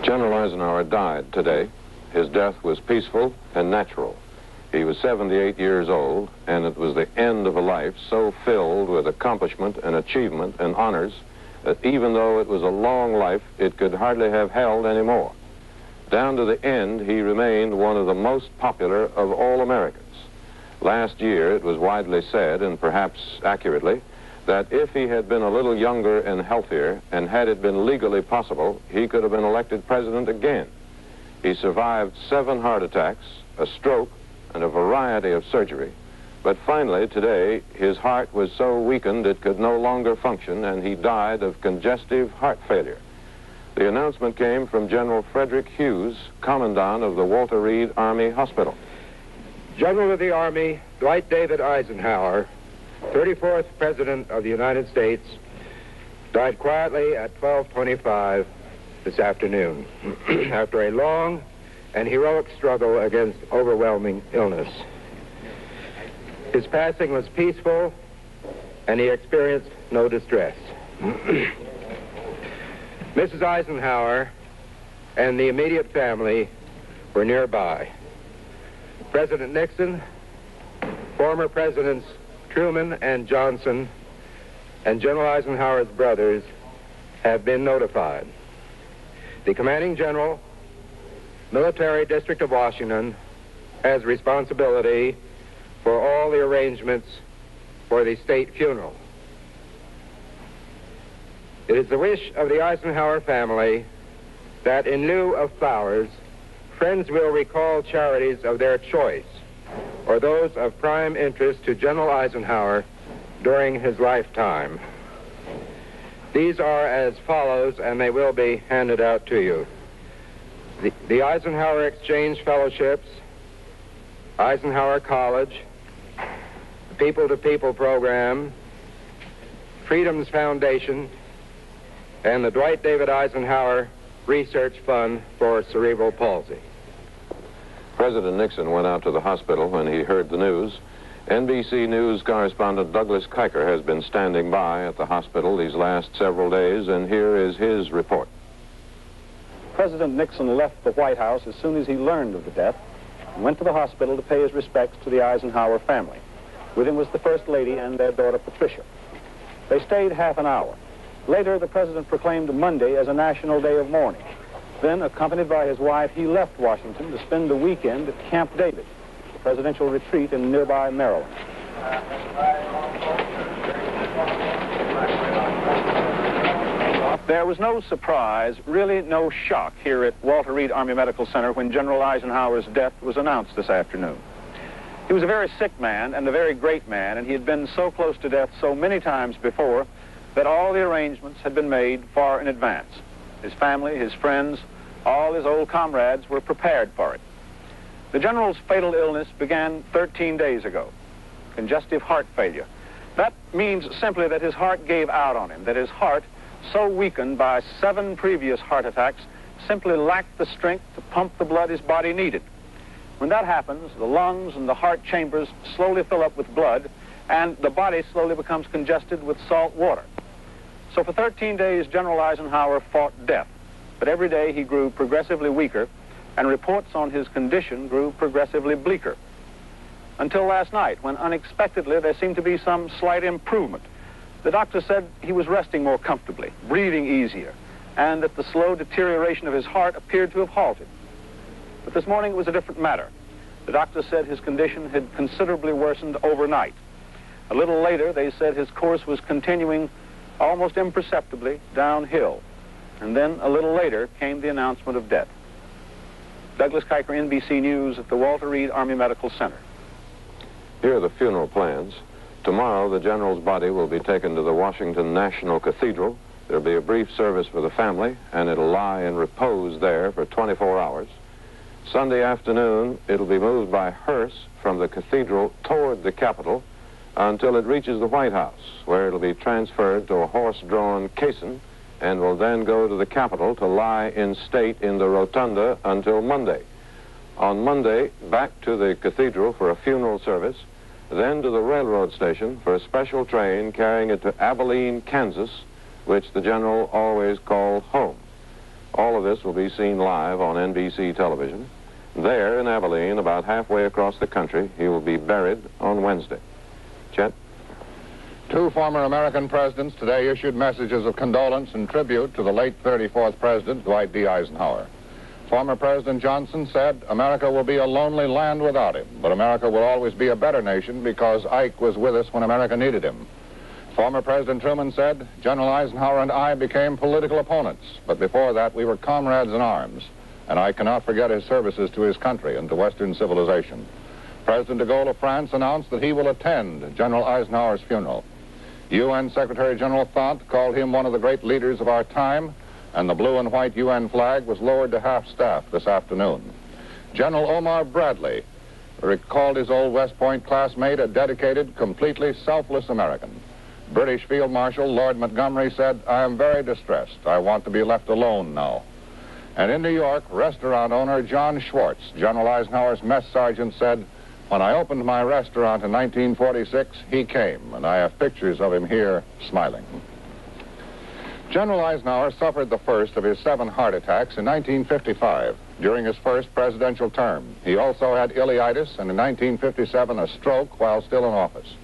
General Eisenhower died today. His death was peaceful and natural. He was 78 years old, and it was the end of a life so filled with accomplishment and achievement and honors that even though it was a long life, it could hardly have held any more. Down to the end, he remained one of the most popular of all Americans. Last year, it was widely said, and perhaps accurately, that if he had been a little younger and healthier, and had it been legally possible, he could have been elected president again. He survived 7 heart attacks, a stroke, and a variety of surgery. But finally, today, his heart was so weakened it could no longer function, and he died of congestive heart failure. The announcement came from General Frederick Hughes, Commandant of the Walter Reed Army Hospital. General of the Army Dwight David Eisenhower, 34th President of the United States, died quietly at 12:25 this afternoon after a long and heroic struggle against overwhelming illness. His passing was peaceful, and he experienced no distress. Mrs. Eisenhower and the immediate family were nearby. President Nixon, former Presidents Truman and Johnson, and General Eisenhower's brothers have been notified. The commanding general, Military District of Washington, has responsibility for all the arrangements for the state funeral. It is the wish of the Eisenhower family that in lieu of flowers, friends will recall charities of their choice or those of prime interest to General Eisenhower during his lifetime. These are as follows, and they will be handed out to you. The Eisenhower Exchange Fellowships, Eisenhower College, the People to People Program, Freedom's Foundation, and the Dwight David Eisenhower Research Fund for Cerebral Palsy. President Nixon went out to the hospital when he heard the news. NBC News correspondent Douglas Kiker has been standing by at the hospital these last several days, and here is his report. President Nixon left the White House as soon as he learned of the death and went to the hospital to pay his respects to the Eisenhower family. With him was the First Lady and their daughter Patricia. They stayed half an hour. Later, the president proclaimed Monday as a national day of mourning. Then, accompanied by his wife, he left Washington to spend the weekend at Camp David, the presidential retreat in nearby Maryland. There was no surprise, really no shock here at Walter Reed Army Medical Center when General Eisenhower's death was announced this afternoon. He was a very sick man and a very great man, and he had been so close to death so many times before that all the arrangements had been made far in advance. His family, his friends, all his old comrades were prepared for it. The general's fatal illness began 13 days ago, congestive heart failure. That means simply that his heart gave out on him, that his heart, so weakened by 7 previous heart attacks, simply lacked the strength to pump the blood his body needed. When that happens, the lungs and the heart chambers slowly fill up with blood, and the body slowly becomes congested with salt water. So for 13 days, General Eisenhower fought death, but every day he grew progressively weaker, and reports on his condition grew progressively bleaker. Until last night, when unexpectedly there seemed to be some slight improvement. The doctor said he was resting more comfortably, breathing easier, and that the slow deterioration of his heart appeared to have halted. But this morning it was a different matter. The doctor said his condition had considerably worsened overnight. A little later, they said his course was continuing almost imperceptibly downhill. And then a little later came the announcement of death. Douglas Kiker, NBC News at the Walter Reed Army Medical Center. Here are the funeral plans. Tomorrow, the general's body will be taken to the Washington National Cathedral. There'll be a brief service for the family, and it'll lie in repose there for 24 hours. Sunday afternoon, it'll be moved by hearse from the cathedral toward the Capitol until it reaches the White House, where it'll be transferred to a horse-drawn caisson and will then go to the Capitol to lie in state in the rotunda until Monday. On Monday, back to the cathedral for a funeral service, then to the railroad station for a special train carrying it to Abilene, Kansas, which the general always called home. All of this will be seen live on NBC television. There in Abilene, about halfway across the country, he will be buried on Wednesday. Chet? Two former American presidents today issued messages of condolence and tribute to the late 34th President, Dwight D. Eisenhower. Former President Johnson said, "America will be a lonely land without him, but America will always be a better nation because Ike was with us when America needed him." Former President Truman said, "General Eisenhower and I became political opponents, but before that we were comrades in arms, and I cannot forget his services to his country and to Western civilization." President de Gaulle of France announced that he will attend General Eisenhower's funeral. UN Secretary General Thant called him one of the great leaders of our time, and the blue and white UN flag was lowered to half-staff this afternoon. General Omar Bradley recalled his old West Point classmate, a dedicated, completely selfless American. British Field Marshal Lord Montgomery said, "I am very distressed. I want to be left alone now." And in New York, restaurant owner John Schwartz, General Eisenhower's mess sergeant, said, "When I opened my restaurant in 1946, he came, and I have pictures of him here smiling." General Eisenhower suffered the first of his 7 heart attacks in 1955, during his first presidential term. He also had ileitis, and in 1957 a stroke while still in office.